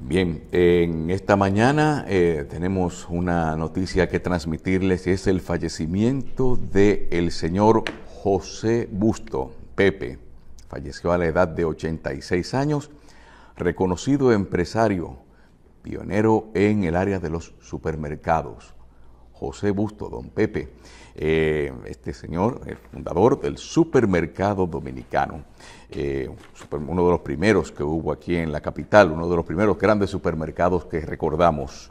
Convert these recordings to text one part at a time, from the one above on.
Bien, en esta mañana tenemos una noticia que transmitirles, y es el fallecimiento del señor José Busto, Pepe. Falleció a la edad de 86 años, reconocido empresario, pionero en el área de los supermercados. José Busto, don Pepe, este señor, el fundador del Supermercado Dominicano, uno de los primeros que hubo aquí en la capital, uno de los primeros grandes supermercados que recordamos.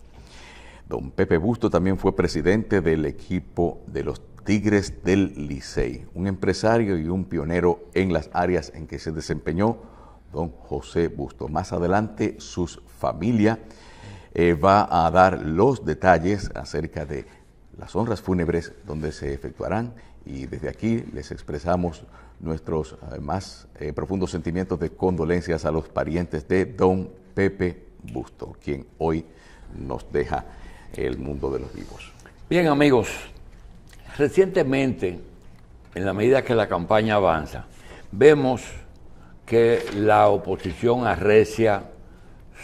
Don Pepe Busto también fue presidente del equipo de los Tigres del Licey, un empresario y un pionero en las áreas en que se desempeñó don José Busto. Más adelante su familia va a dar los detalles acerca de las honras fúnebres donde se efectuarán, y desde aquí les expresamos nuestros más profundos sentimientos de condolencias a los parientes de don Pepe Busto, quien hoy nos deja el mundo de los vivos. Bien, amigos, recientemente, en la medida que la campaña avanza, vemos que la oposición arrecia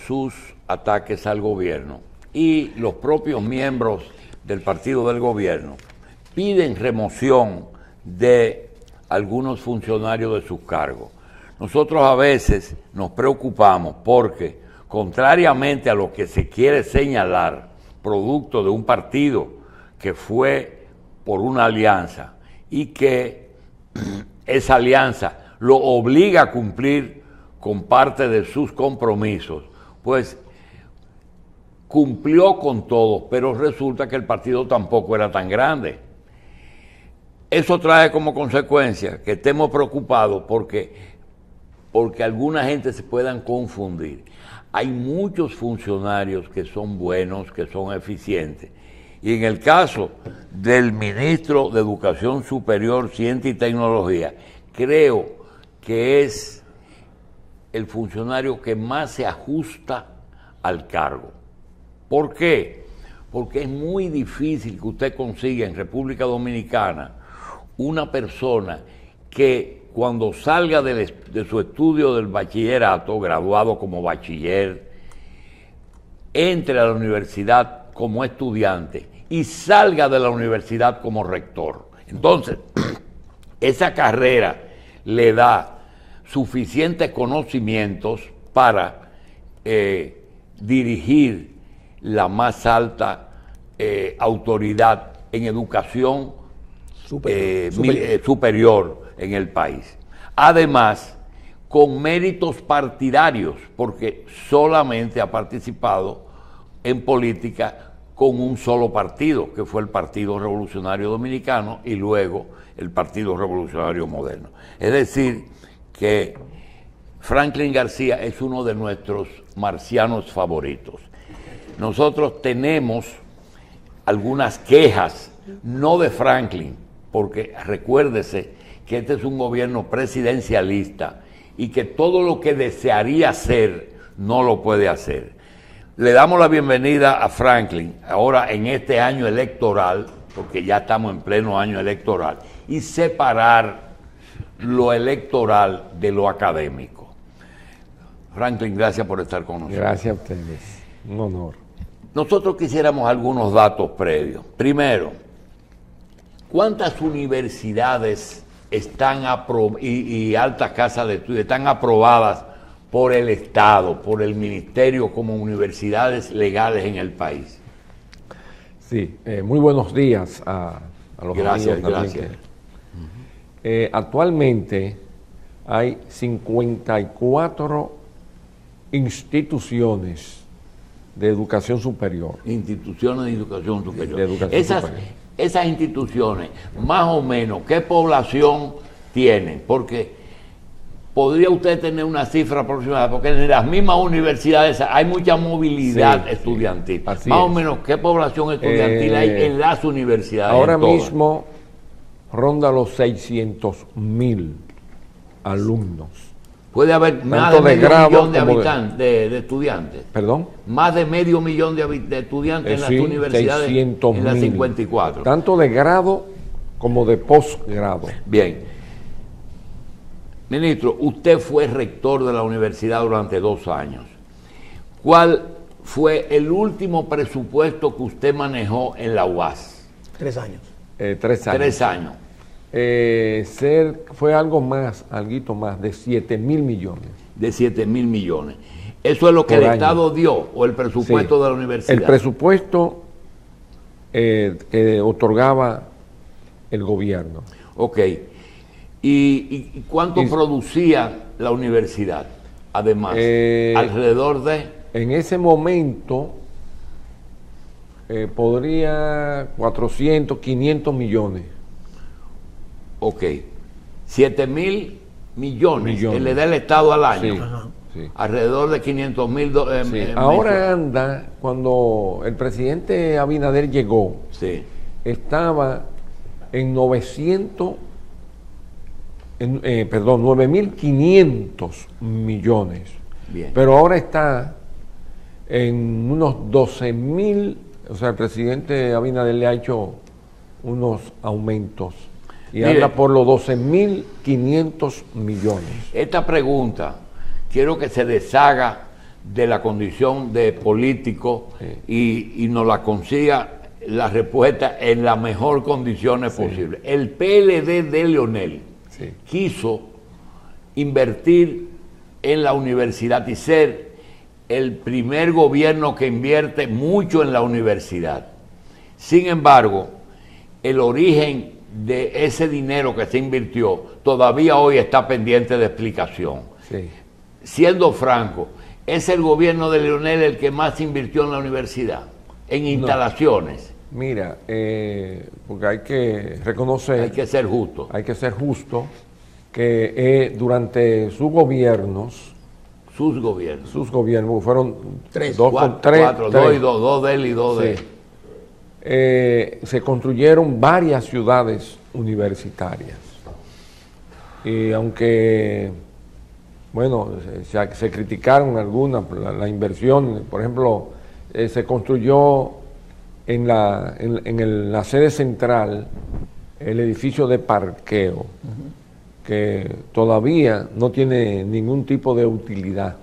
sus ataques al gobierno y los propios miembros del partido del gobierno piden remoción de algunos funcionarios de sus cargos. Nosotros a veces nos preocupamos porque, contrariamente a lo que se quiere señalar, producto de un partido que fue por una alianza y que esa alianza lo obliga a cumplir con parte de sus compromisos, pues cumplió con todo, pero resulta que el partido tampoco era tan grande. Eso trae como consecuencia que estemos preocupados porque alguna gente se puedan confundir. Hay muchos funcionarios que son buenos, que son eficientes. Y en el caso del ministro de Educación Superior, Ciencia y Tecnología, creo que es el funcionario que más se ajusta al cargo. ¿Por qué? Porque es muy difícil que usted consiga en República Dominicana una persona que cuando salga de su estudio del bachillerato, graduado como bachiller, entre a la universidad como estudiante y salga de la universidad como rector. Entonces, esa carrera le da suficientes conocimientos para dirigir la más alta autoridad en educación superior en el país. Además, con méritos partidarios, porque solamente ha participado en política con un solo partido, que fue el Partido Revolucionario Dominicano y luego el Partido Revolucionario Moderno. Es decir, que Franklin García es uno de nuestros marcianos favoritos. Nosotros tenemos algunas quejas, no de Franklin, porque recuérdese que este es un gobierno presidencialista y que todo lo que desearía hacer no lo puede hacer. Le damos la bienvenida a Franklin ahora en este año electoral, porque ya estamos en pleno año electoral, y separar lo electoral de lo académico. Franklin, gracias por estar con nosotros. Gracias a ustedes, un honor. Nosotros quisiéramos algunos datos previos. Primero, ¿cuántas universidades están y altas casas de estudio están aprobadas por el Estado, por el Ministerio, como universidades legales en el país? Sí, muy buenos días a los gracias, amigos. Gracias. Actualmente hay 54 instituciones de educación superior. Instituciones de educación superior. De educación superior. Esas instituciones, más o menos, ¿qué población tienen? Porque podría usted tener una cifra aproximada, porque en las mismas universidades hay mucha movilidad estudiantil. Más o menos, ¿qué población estudiantil hay en las universidades? Ahora mismo ronda los 600,000 alumnos. Puede haber más de medio millón de habitantes, de estudiantes. ¿Perdón? Más de medio millón de estudiantes en las universidades, en las 54. Tanto de grado como de posgrado. Bien. Ministro, usted fue rector de la universidad durante 2 años. ¿cuál fue el último presupuesto que usted manejó en la UAS? 3 años. 3 años. 3 años. Fue algo más de 7.000 millones. De 7.000 millones. ¿Eso es lo que Por el año. Estado dio o el presupuesto Sí. de la universidad? El presupuesto que otorgaba el gobierno. Ok. ¿Y cuánto producía la universidad? Además, alrededor de... En ese momento podría 400, 500 millones. Ok. 7.000 millones que le da el Estado al año. Sí, Ajá. sí. Alrededor de 500.000 Sí. Ahora anda, cuando el presidente Abinader llegó, Sí. estaba en 9.500 millones. Bien. Pero ahora está en unos 12.000, o sea, el presidente Abinader le ha hecho unos aumentos y Mire, anda por los 12.500 millones. Esta pregunta quiero que se deshaga de la condición de político y nos la consiga la respuesta en las mejores condiciones posibles. El PLD de Leonel quiso invertir en la universidad y ser el primer gobierno que invierte mucho en la universidad. Sin embargo, el origen de ese dinero que se invirtió todavía hoy está pendiente de explicación. Sí. Siendo franco, ¿es el gobierno de Leonel el que más invirtió en la universidad? En instalaciones. Mira, porque hay que reconocer, Hay que ser justo. hay que ser justo, que durante sus gobiernos Sus gobiernos. fueron Tres. Cuatro, dos de él y dos de él. Se construyeron varias ciudades universitarias. Y aunque, bueno, se criticaron algunas, la inversión, por ejemplo, se construyó en la sede central el edificio de parqueo, que todavía no tiene ningún tipo de utilidad.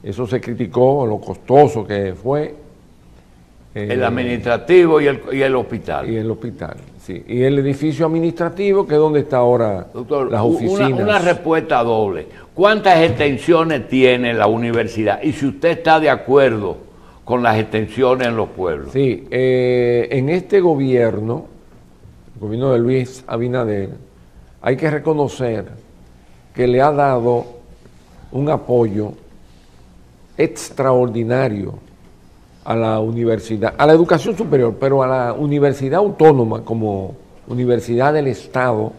Eso se criticó, lo costoso que fue. El administrativo y el hospital. Y el hospital, sí. Y el edificio administrativo, que es donde está ahora Doctor, las oficinas. una respuesta doble. ¿Cuántas extensiones tiene la universidad? Y si usted está de acuerdo con las extensiones en los pueblos. Sí, en este gobierno, el gobierno de Luis Abinader, hay que reconocer que le ha dado un apoyo extraordinario a la universidad, a la educación superior, pero a la universidad autónoma como universidad del Estado,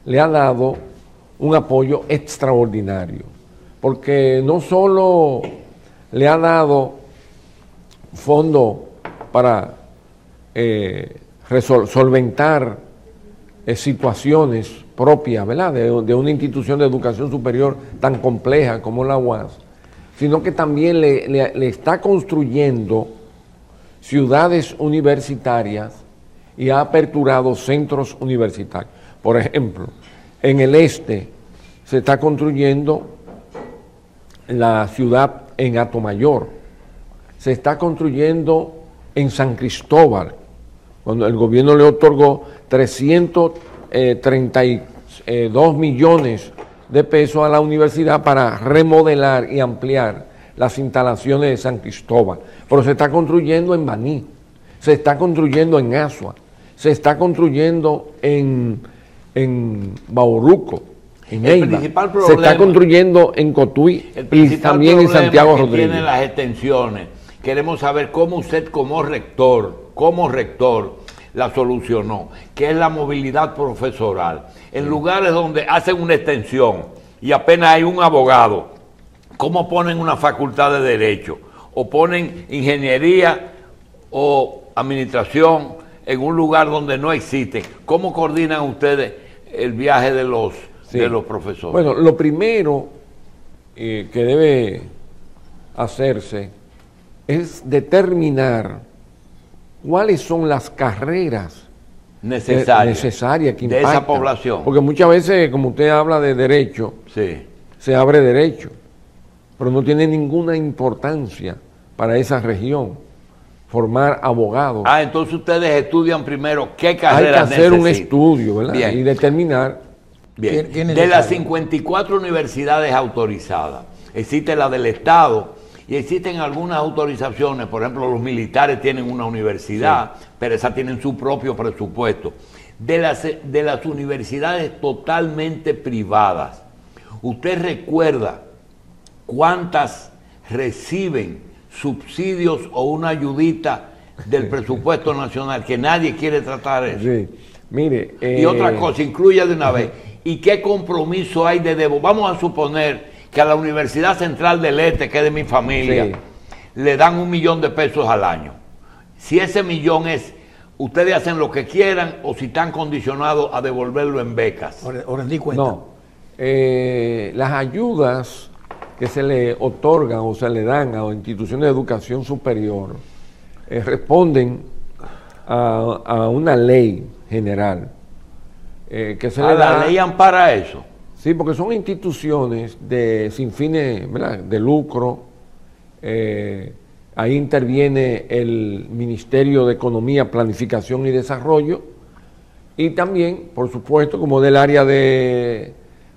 le ha dado un apoyo extraordinario, porque no solo le ha dado fondos para solventar situaciones propias, ¿verdad?, de una institución de educación superior tan compleja como la UAS, sino que también le está construyendo ciudades universitarias y ha aperturado centros universitarios. Por ejemplo, en el este se está construyendo la ciudad en Atomayor, se está construyendo en San Cristóbal, cuando el gobierno le otorgó 332 millones de pesos a la universidad para remodelar y ampliar las instalaciones de San Cristóbal. Pero se está construyendo en Baní, se está construyendo en Asua, se está construyendo en Bauruco, en Eibar, se está construyendo en Cotuí y también en Santiago Rodríguez. Tienen las extensiones. Queremos saber cómo usted como rector la solucionó, que es la movilidad profesoral. En lugares donde hacen una extensión y apenas hay un abogado, ¿cómo ponen una facultad de derecho? O ponen ingeniería o administración en un lugar donde no existe. ¿Cómo coordinan ustedes el viaje de los profesores? Bueno, lo primero que debe hacerse es determinar cuáles son las carreras necesarias que de impactan esa población. Porque muchas veces, como usted habla de derecho, Sí. se abre derecho, pero no tiene ninguna importancia para esa región formar abogados. Entonces ustedes estudian primero qué Hay que carreras hacer un necesitan. estudio, ¿verdad? Bien. Y determinar. Bien. ¿Qué es De las necesario? 54 universidades autorizadas, existe la del Estado y existen algunas autorizaciones, por ejemplo, los militares tienen una universidad, pero esas tienen su propio presupuesto. De las universidades totalmente privadas, ¿usted recuerda cuántas reciben subsidios o una ayudita del presupuesto nacional? Que nadie quiere tratar eso. Sí. Mire. Y otra cosa, incluya de una vez, ¿y qué compromiso hay de debo? Vamos a suponer que a la Universidad Central del Este, que es de mi familia, Sí. le dan $1 millón al año. Si ese millón es, ustedes hacen lo que quieran o si están condicionados a devolverlo en becas. Ahora di cuenta. No. Las ayudas que se le otorgan o se le dan a instituciones de educación superior responden a una ley general que se le da. La ley ampara eso. Sí, porque son instituciones sin fines, ¿verdad?, de lucro. Ahí interviene el Ministerio de Economía, Planificación y Desarrollo, y también, por supuesto, como del área de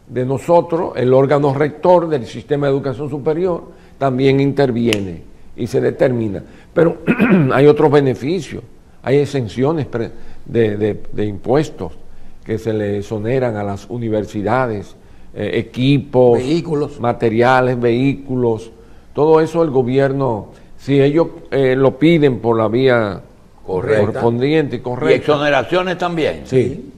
nosotros, el órgano rector del sistema de educación superior también interviene y se determina. Pero hay otros beneficios, hay exenciones de impuestos que se le exoneran a las universidades, equipos, Vehículos. materiales, vehículos, todo eso el gobierno, si ellos lo piden por la vía Correcta. correspondiente y ¿Y correcta. exoneraciones también? Sí.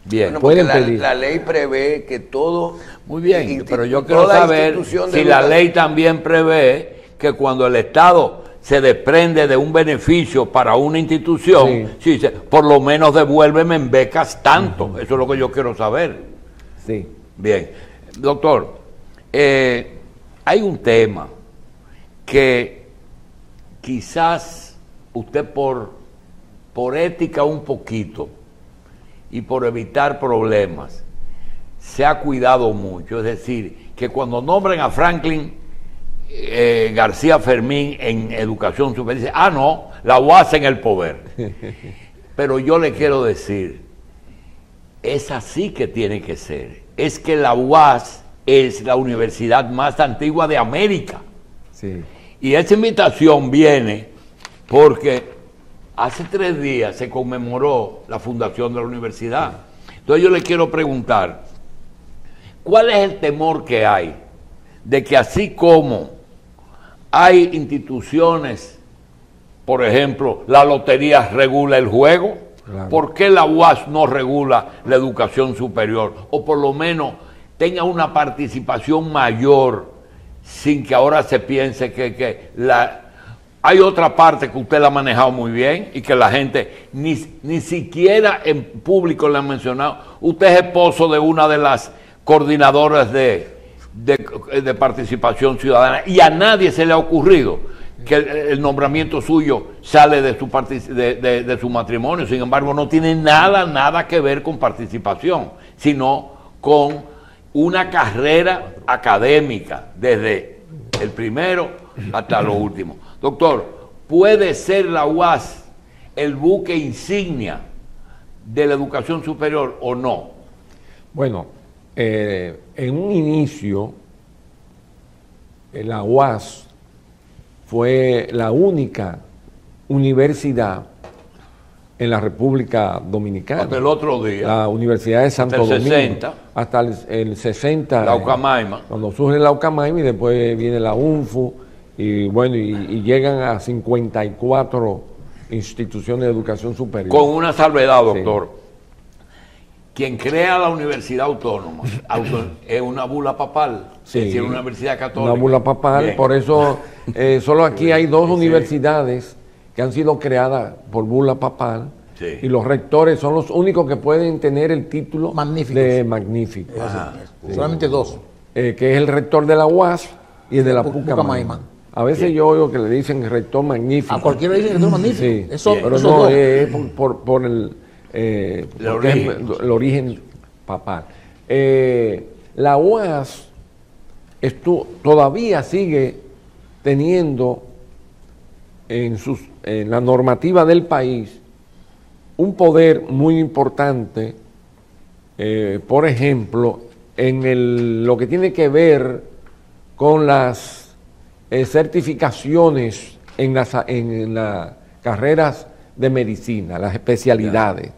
Bien. Bueno, porque Pueden pedir. la ley prevé que todo... Muy bien, insti- pero yo quiero toda saber institución de si la educación- ley también prevé que cuando el Estado se desprende de un beneficio para una institución, sí, dice, por lo menos devuélveme en becas tanto. Eso es lo que yo quiero saber. Sí. Bien, doctor, hay un tema que quizás usted por ética un poquito y por evitar problemas se ha cuidado mucho. Es decir, que cuando nombren a Franklin García Fermín en educación superior, dice, no, la UAS en el poder. Pero yo le quiero decir, es así que tiene que ser. Es que la UAS es la universidad más antigua de América. Sí. Y esa invitación viene porque hace 3 días se conmemoró la fundación de la universidad. Entonces yo le quiero preguntar, ¿cuál es el temor que hay de que así como hay instituciones, por ejemplo, la lotería regula el juego, Claro. ¿por qué la UAS no regula la educación superior? O por lo menos tenga una participación mayor sin que ahora se piense que hay otra parte que usted la ha manejado muy bien y que la gente ni siquiera en público le ha mencionado. Usted es esposo de una de las coordinadoras de participación ciudadana y a nadie se le ha ocurrido que el nombramiento suyo sale de su matrimonio. Sin embargo, no tiene nada que ver con participación, sino con una carrera académica, desde el primero hasta lo último. Doctor, ¿puede ser la UAS el buque insignia de la educación superior o no? Bueno, en un inicio, la UAS fue la única universidad en la República Dominicana. Hasta el otro día. La Universidad de Santo Hasta el Domingo. 60. Hasta el 60. La Ucamaima. Cuando surge la Ucamaima y después viene la UNFU y bueno, y llegan a 54 instituciones de educación superior. Con una salvedad, Sí. doctor. Quien crea la Universidad Autónoma es una bula papal, Sí, es decir, una universidad católica. una bula papal, Bien. por eso solo aquí hay 2 universidades que han sido creadas por bula papal, Sí. y los rectores son los únicos que pueden tener el título Magníficos. de magnífico, Solamente 2. que es el rector de la UAS y el de la Pucamaima. Pucamaima. A veces yo oigo que le dicen rector magnífico. A cualquiera dice que es magnífico. Sí, Eso, pero esos no, dos. es por el, porque origen. es el origen papal. La UAS esto todavía sigue teniendo en la normativa del país un poder muy importante, por ejemplo, en lo que tiene que ver con las certificaciones en las carreras de medicina, las especialidades.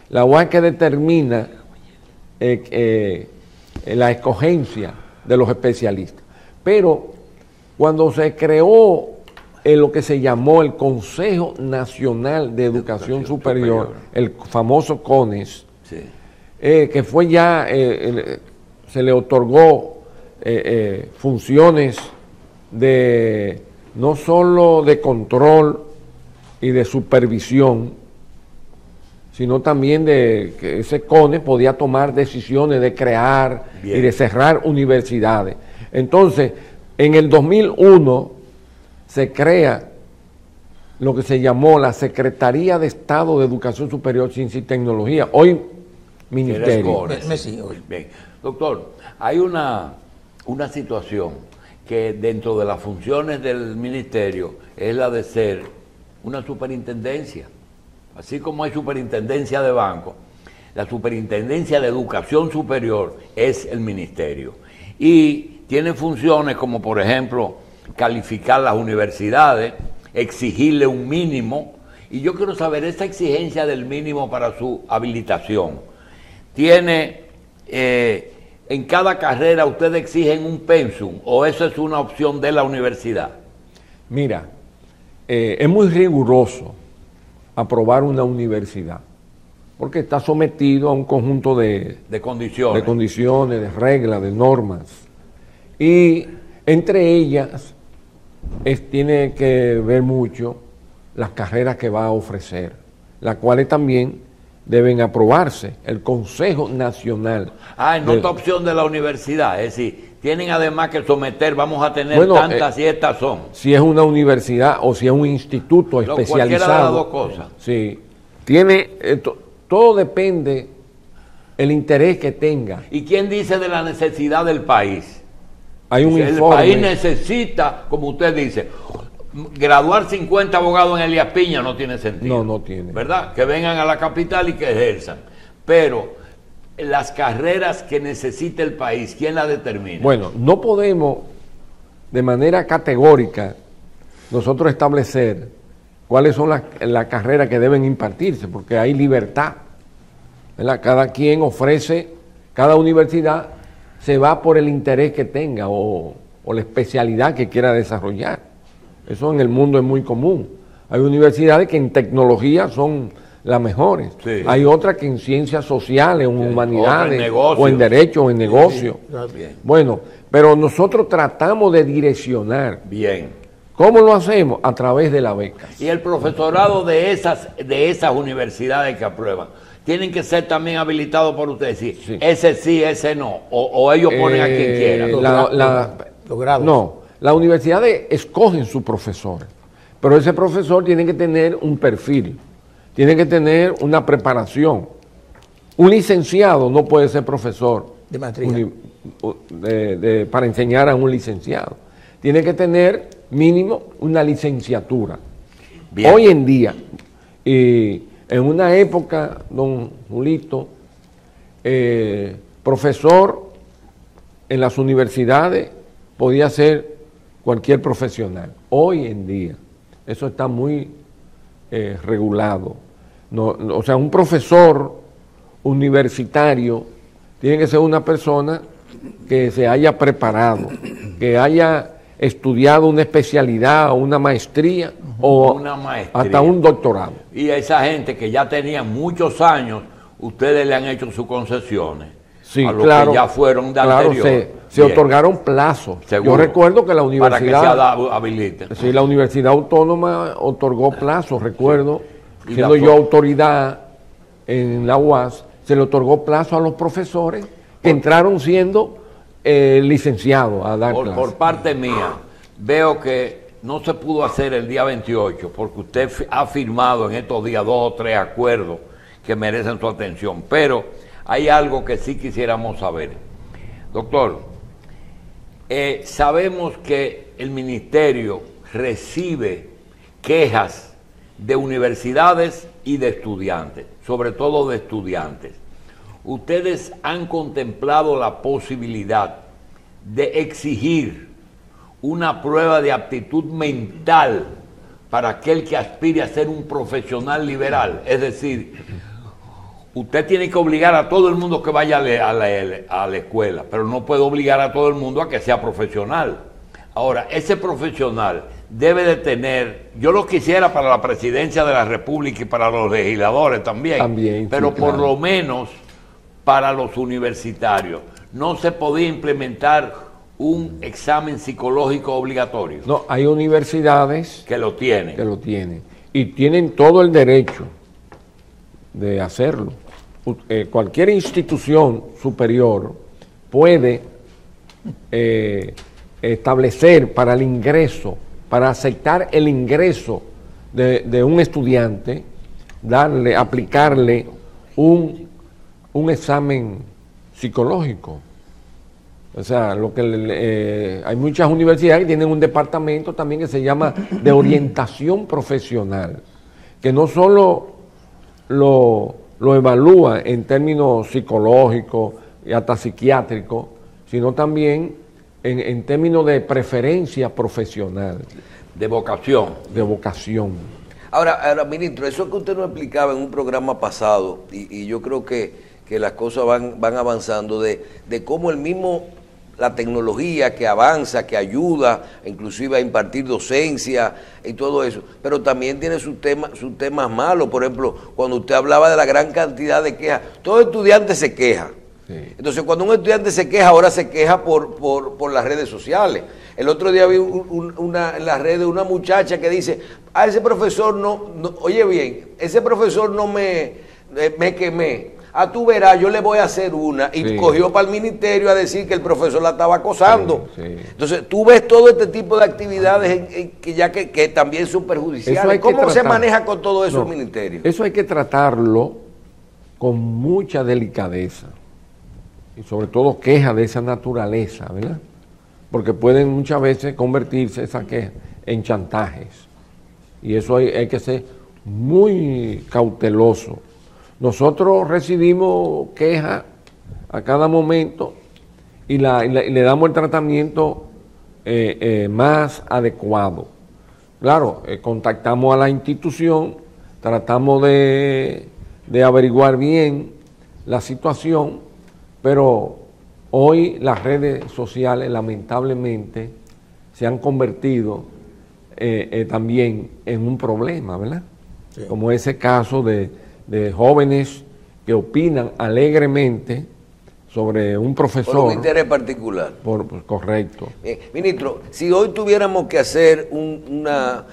La UAS que determina la escogencia de los especialistas. Pero cuando se creó lo que se llamó el Consejo Nacional de Educación Superior, el famoso CONES, Sí. que fue ya, se le otorgó funciones de no solo de control y de supervisión, sino también de que ese CONES podía tomar decisiones de crear Bien. y de cerrar universidades. Entonces, en el 2001 se crea lo que se llamó la Secretaría de Estado de Educación Superior, Ciencia y Tecnología, hoy Ministerio. Messi, hoy. Bien. Doctor, hay una situación que dentro de las funciones del ministerio es la de ser una superintendencia. Así como hay superintendencia de banco, la superintendencia de educación superior es el ministerio. Y tiene funciones como, por ejemplo, calificar las universidades, exigirle un mínimo. Y yo quiero saber, esta exigencia del mínimo para su habilitación, ¿tiene en cada carrera ustedes exigen un pensum o eso es una opción de la universidad? Mira, es muy riguroso aprobar una universidad, porque está sometido a un conjunto de condiciones, de reglas, de normas. Y entre ellas tiene que ver mucho las carreras que va a ofrecer, las cuales también deben aprobarse. El Consejo Nacional. Ah, en otra opción de la universidad, es decir, tienen además que someter, vamos a tener tantas y estas son. Si es una universidad o si es un instituto especializado. Cualquiera de las dos cosas. Sí, tiene, todo depende el interés que tenga. ¿Y quién dice de la necesidad del país? Hay un El informe. país necesita, como usted dice, graduar 50 abogados en Elías Piña no tiene sentido. No tiene. ¿Verdad? Que vengan a la capital y que ejerzan. Pero las carreras que necesita el país, ¿quién las determina? Bueno, no podemos de manera categórica nosotros establecer cuáles son las carreras que deben impartirse, porque hay libertad, ¿verdad? Cada quien ofrece, cada universidad se va por el interés que tenga o la especialidad que quiera desarrollar. Eso en el mundo es muy común. Hay universidades que en tecnología son las mejores. Sí. Hay otras que en ciencias sociales, en humanidades, negocios. o en derecho, o en negocio. Bien. Bueno, pero nosotros tratamos de direccionar. Bien. ¿Cómo lo hacemos? A través de la beca. Y el profesorado de esas universidades que aprueban, ¿tienen que ser también habilitados por ustedes? Sí. Ese sí, ese no. O ellos ponen a quien quiera. Los grados. No, las universidades escogen su profesor, pero ese profesor tiene que tener un perfil, tiene que tener una preparación. Un licenciado no puede ser profesor De maestría. para enseñar a un licenciado. Tiene que tener mínimo una licenciatura. Bien. Hoy en día, en una época, don Julito, profesor en las universidades podía ser cualquier profesional. Hoy en día, eso está muy regulado. O sea, un profesor universitario tiene que ser una persona que se haya preparado, que haya estudiado una especialidad o una maestría o hasta un doctorado. Y a esa gente que ya tenía muchos años, ustedes le han hecho sus concesiones. Sí, a los claro, que ya fueron de claro, anterior. se otorgaron plazos. Seguro. Yo recuerdo que la universidad, para que se habiliten. sí, la Universidad Autónoma otorgó plazos, recuerdo, Y siendo la yo autoridad en la UAS, se le otorgó plazo a los profesores que entraron siendo licenciados a dar clases. Por parte mía, veo que no se pudo hacer el día 28 porque usted ha firmado en estos días 2 o 3 acuerdos que merecen su atención, pero hay algo que sí quisiéramos saber. Doctor, Sabemos que el ministerio recibe quejas de universidades y de estudiantes, sobre todo de estudiantes. ¿Ustedes han contemplado la posibilidad de exigir una prueba de aptitud mental para aquel que aspire a ser un profesional liberal? Es decir, usted tiene que obligar a todo el mundo que vaya a la escuela, pero no puede obligar a todo el mundo a que sea profesional. Ahora, ese profesional debe de tener, yo lo quisiera para la presidencia de la República y para los legisladores también, pero sí, por lo menos para los universitarios. No se podía implementar un examen psicológico obligatorio. No, hay universidades que lo tienen. Y tienen todo el derecho de hacerlo. Cualquier institución superior puede establecer para el ingreso, para aceptar el ingreso de un estudiante, aplicarle un examen psicológico. O sea, hay muchas universidades que tienen un departamento también que se llama de orientación profesional, que no solo lo evalúa en términos psicológicos y hasta psiquiátricos, sino también en términos de preferencia profesional. De vocación. De vocación. Ahora, ministro, eso que usted nos explicaba en un programa pasado, y yo creo que las cosas van avanzando, de cómo la tecnología que avanza, que ayuda inclusive a impartir docencia y todo eso, pero también tiene sus temas malos. Por ejemplo, cuando usted hablaba de la gran cantidad de quejas, todo estudiante se queja. Sí. Entonces, cuando un estudiante se queja, ahora se queja por las redes sociales. El otro día vi en las redes una muchacha que dice, ese profesor no, oye bien, ese profesor no me quemé. Tú verás, yo le voy a hacer una. Y sí, cogió para el ministerio a decir que el profesor la estaba acosando. Sí, sí. Entonces, tú ves todo este tipo de actividades que también son perjudiciales. ¿Cómo se maneja con todo eso el ministerio? Eso hay que tratarlo con mucha delicadeza. Y sobre todo quejas de esa naturaleza, ¿verdad? Porque pueden muchas veces convertirse esas quejas en chantajes. Y eso hay que ser muy cauteloso. Nosotros recibimos quejas a cada momento y le damos el tratamiento más adecuado. Claro, contactamos a la institución, tratamos de averiguar bien la situación, pero hoy las redes sociales lamentablemente se han convertido también en un problema, ¿verdad? Sí. Como ese caso de jóvenes que opinan alegremente sobre un profesor. Por un interés particular. Correcto. Ministro, si hoy tuviéramos que hacer una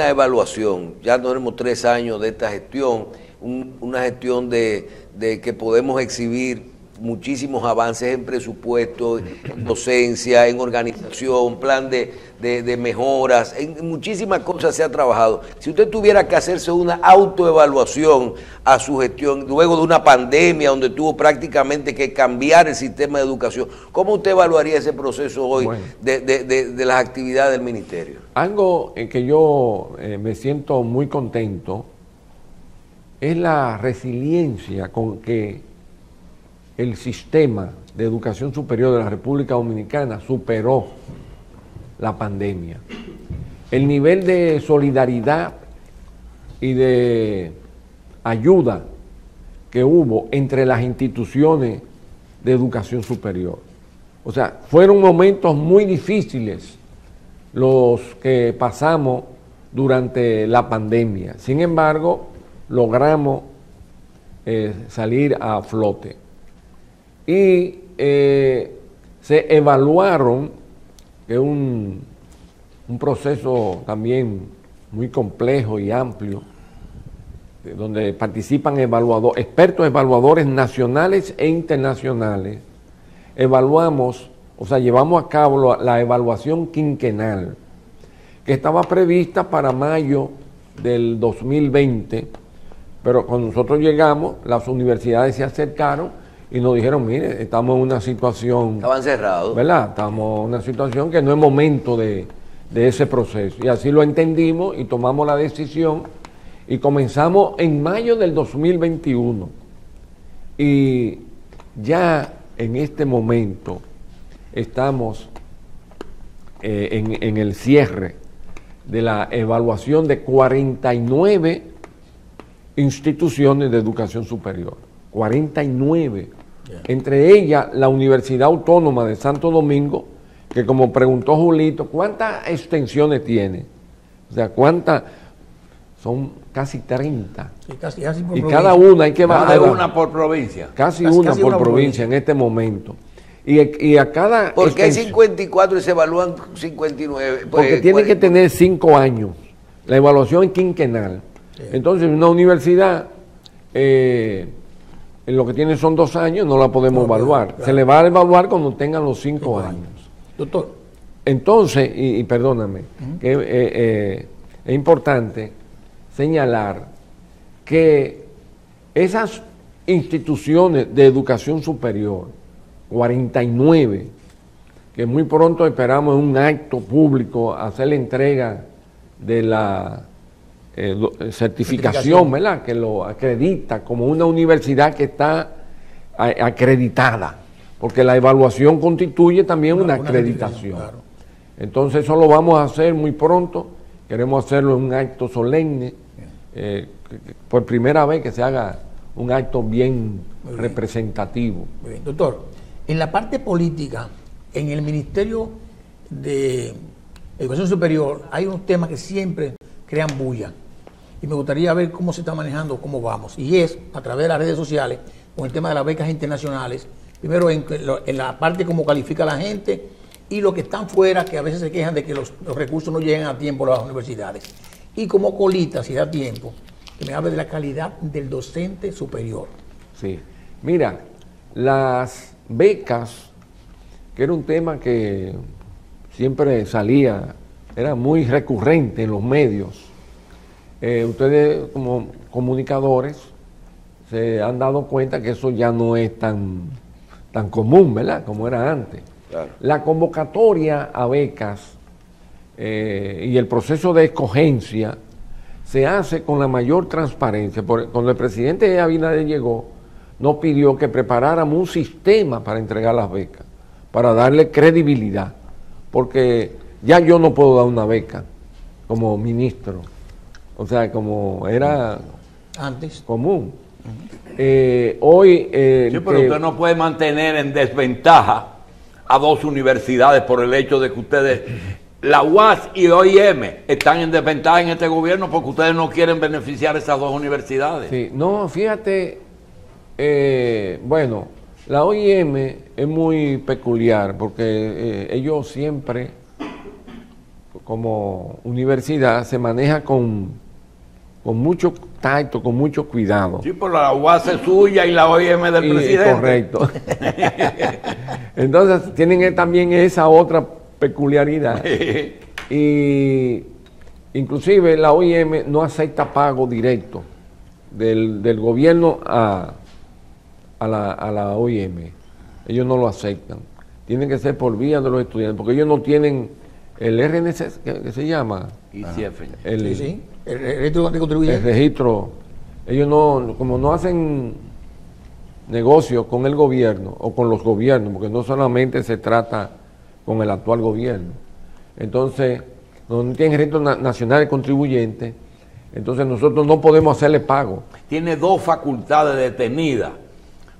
evaluación, ya tenemos 3 años de esta gestión, una gestión de que podemos exhibir muchísimos avances en presupuesto, en docencia, en organización, plan de mejoras, en muchísimas cosas se ha trabajado. Si usted tuviera que hacerse una autoevaluación a su gestión, luego de una pandemia donde tuvo prácticamente que cambiar el sistema de educación, ¿cómo usted evaluaría ese proceso hoy de las actividades del ministerio? Algo en que yo me siento muy contento es la resiliencia con que el sistema de educación superior de la República Dominicana superó la pandemia. El nivel de solidaridad y de ayuda que hubo entre las instituciones de educación superior. O sea, fueron momentos muy difíciles los que pasamos durante la pandemia. Sin embargo, logramos salir a flote. Y se evaluaron, que es un proceso también muy complejo y amplio, donde participan expertos evaluadores nacionales e internacionales. Evaluamos, o sea, llevamos a cabo la evaluación quinquenal, que estaba prevista para mayo del 2020, pero cuando nosotros llegamos, las universidades se acercaron y nos dijeron, mire, estamos en una situación, Estaban cerrados. ¿verdad? Estamos en una situación que no es momento de ese proceso. Y así lo entendimos y tomamos la decisión y comenzamos en mayo del 2021. Y ya en este momento estamos en el cierre de la evaluación de 49 instituciones de educación superior. 49. Entre ellas la Universidad Autónoma de Santo Domingo, que como preguntó Julito, ¿cuántas extensiones tiene? O sea, ¿cuántas? Son casi 30. Sí, casi por Y provincia. cada una hay que Más de bajar. una por provincia. Casi Casi una una por por provincia en este momento. Y a cada ¿Por qué hay extensión- 54 y se evalúan 59? Porque Pues, tiene que 40. tener 5 años. La evaluación es quinquenal. Entonces, una universidad, en lo que tiene son 2 años, no la podemos evaluar. claro. Se le va a evaluar cuando tengan los 5 años. Doctor, Entonces, y perdóname, que es importante señalar que esas instituciones de educación superior, 49, que muy pronto esperamos en un acto público hacer la entrega de la certificación, ¿verdad? Que lo acredita como una universidad que está acreditada, porque la evaluación constituye también una acreditación. claro. Entonces eso lo vamos a hacer muy pronto, queremos hacerlo en un acto solemne, por primera vez que se haga un acto bien representativo. Muy bien. Doctor, en la parte política, en el Ministerio de Educación Superior, hay unos temas que siempre crean bulla. Y me gustaría ver cómo se está manejando, cómo vamos. Y es a través de las redes sociales, con el tema de las becas internacionales. Primero, en la parte cómo califica la gente y los que están fuera, que a veces se quejan de que los recursos no llegan a tiempo a las universidades. Y como colita, si da tiempo, que me hable de la calidad del docente superior. Sí. Mira, las becas, que era un tema que siempre salía, era muy recurrente en los medios. Ustedes como comunicadores se han dado cuenta que eso ya no es tan común, ¿verdad? Como era antes. Claro. La convocatoria a becas y el proceso de escogencia se hace con la mayor transparencia. Cuando el presidente Abinader llegó, nos pidió que preparáramos un sistema para entregar las becas, para darle credibilidad, porque ya yo no puedo dar una beca como ministro, o sea, como era Antes. común. Hoy... Sí, pero usted no puede mantener en desventaja a dos universidades por el hecho de que ustedes, la UAS y OIM, están en desventaja en este gobierno porque ustedes no quieren beneficiar a esas dos universidades. Sí, no, fíjate, bueno, la OIM es muy peculiar porque ellos siempre, como universidad, se maneja con mucho tacto, con mucho cuidado. Sí, pero la UAS es suya y la OIM del presidente. Correcto. Entonces tienen también esa otra peculiaridad. Y inclusive la OIM no acepta pago directo del gobierno a la OIM. Ellos no lo aceptan. Tienen que ser por vía de los estudiantes, porque ellos no tienen el RNC, que se llama. ICF. El, Sí. El registro de contribuyentes. el registro. Ellos no, como no hacen negocios con el gobierno o con los gobiernos, porque no solamente se trata con el actual gobierno. Entonces, no tienen registro nacional de contribuyentes, entonces nosotros no podemos hacerle pago. Tiene dos facultades detenidas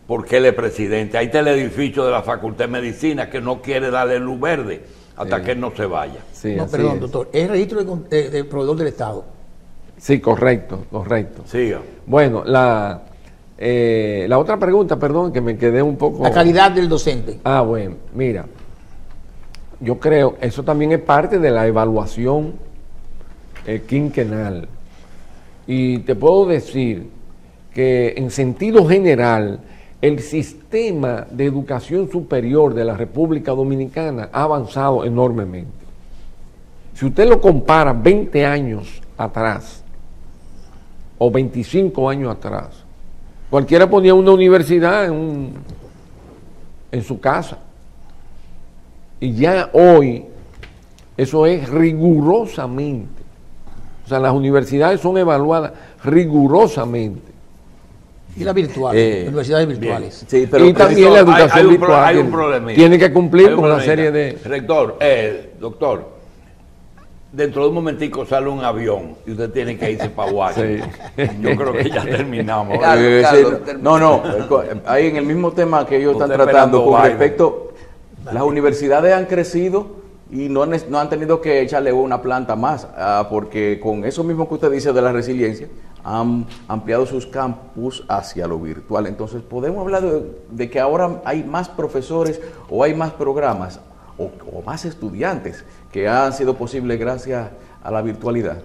porque él es presidente. Ahí está el edificio de la Facultad de Medicina que no quiere darle luz verde hasta que él no se vaya. Sí, No, así perdón, es. doctor. Es registro del proveedor del Estado. Sí, correcto. Siga. Bueno, la otra pregunta, perdón, que me quedé un poco... La calidad del docente. Ah, bueno, mira, yo creo, eso también es parte de la evaluación quinquenal. Y te puedo decir que en sentido general, el sistema de educación superior de la República Dominicana ha avanzado enormemente. Si usted lo compara 20 años atrás o 25 años atrás, Cualquiera ponía una universidad en su casa. Y ya hoy eso es rigurosamente. O sea, las universidades son evaluadas rigurosamente. Y las virtuales, universidades virtuales. Sí, pero y también la educación virtual hay un problemita. tiene que cumplir Hay un con una problemita. serie de... Rector, doctor, dentro de un momentico sale un avión y usted tiene que irse para Washington. Yo creo que ya terminamos. Carlos, No, ahí en el mismo tema que ellos están Usted tratando esperando con Biden. respecto, las universidades han crecido y no han tenido que echarle una planta más, porque con eso mismo que usted dice de la resiliencia, han ampliado sus campus hacia lo virtual. Entonces, podemos hablar de que ahora hay más profesores o hay más programas o más estudiantes que han sido posibles gracias a la virtualidad.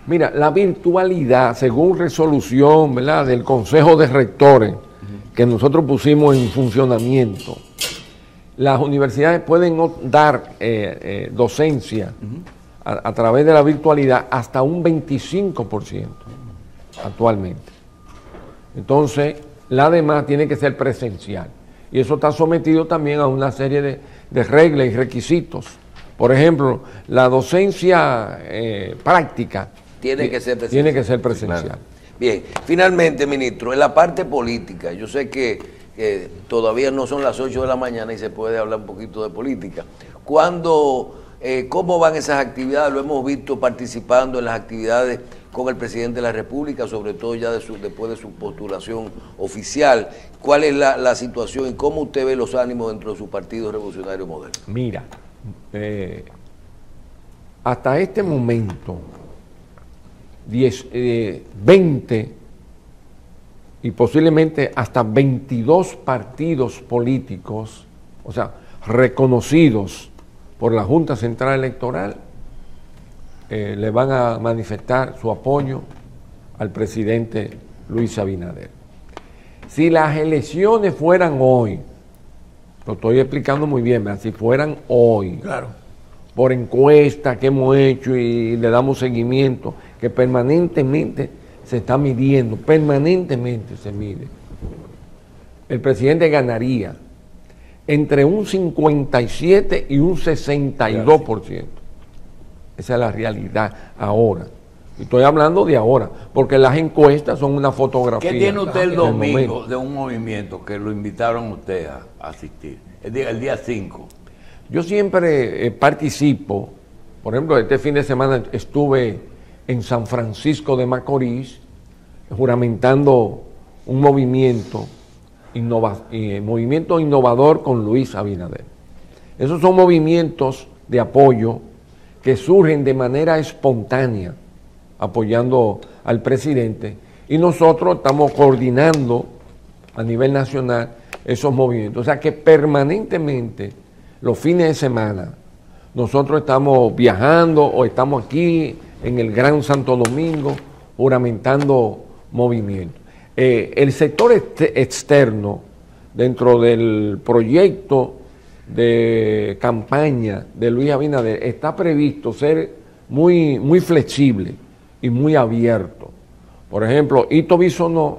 Mira, la virtualidad, según resolución, ¿verdad?, del Consejo de Rectores que nosotros pusimos en funcionamiento, las universidades pueden dar docencia a través de la virtualidad hasta un 25% actualmente. Entonces, la demás tiene que ser presencial. Y eso está sometido también a una serie de reglas y requisitos. Por ejemplo, la docencia práctica Tiene que ser presencial. tiene que ser presencial. Claro. Bien, finalmente, ministro, en la parte política, yo sé que todavía no son las 8 de la mañana y se puede hablar un poquito de política. ¿Cómo van esas actividades? Lo hemos visto participando en las actividades con el presidente de la República, sobre todo ya después de su postulación oficial. ¿Cuál es la situación y cómo usted ve los ánimos dentro de su Partido Revolucionario Moderno? Mira, hasta este momento, 20 y posiblemente hasta 22 partidos políticos, o sea, reconocidos por la Junta Central Electoral, le van a manifestar su apoyo al presidente Luis Abinader. Si las elecciones fueran hoy, lo estoy explicando muy bien, ¿verdad? Si fueran hoy, Claro. por encuesta que hemos hecho y le damos seguimiento, que permanentemente se está midiendo, permanentemente se mide, el presidente ganaría entre un 57 y un 62%. Esa es la realidad ahora. Y estoy hablando de ahora, porque las encuestas son una fotografía. ¿Qué tiene usted el del domingo momento. de un movimiento que lo invitaron a usted a asistir? El día 5. Yo siempre participo, por ejemplo, este fin de semana estuve en San Francisco de Macorís juramentando un movimiento innovador con Luis Abinader. Esos son movimientos de apoyo que surgen de manera espontánea, apoyando al presidente, y nosotros estamos coordinando a nivel nacional esos movimientos. O sea que permanentemente, los fines de semana, nosotros estamos viajando o estamos aquí en el Gran Santo Domingo juramentando movimientos. El sector externo, dentro del proyecto de campaña de Luis Abinader, está previsto ser muy, muy flexible y muy abierto. Por ejemplo, Ito Bisonó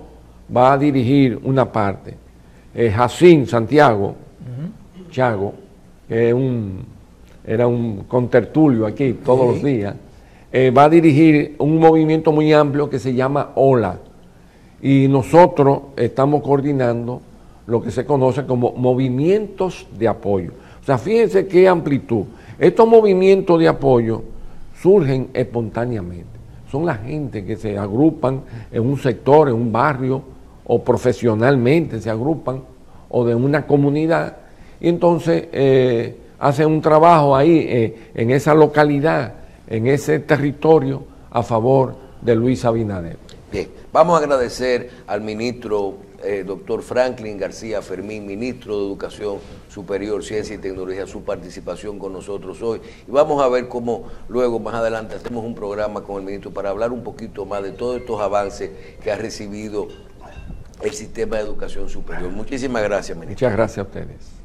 va a dirigir una parte. Jacín Santiago, Chago, que era un contertulio aquí todos los días, va a dirigir un movimiento muy amplio que se llama OLA. Y nosotros estamos coordinando lo que se conoce como movimientos de apoyo. O sea, fíjense qué amplitud. Estos movimientos de apoyo surgen espontáneamente. Son la gente que se agrupan en un sector, en un barrio, o profesionalmente se agrupan, o de una comunidad, y entonces hacen un trabajo ahí en esa localidad, en ese territorio, a favor de Luis Abinader. Bien, vamos a agradecer al ministro doctor Franklin García Fermín, ministro de Educación Superior, Ciencia y Tecnología, su participación con nosotros hoy. Y vamos a ver cómo luego, más adelante, hacemos un programa con el ministro para hablar un poquito más de todos estos avances que ha recibido el sistema de educación superior. Muchísimas gracias, ministro. Muchas gracias a ustedes.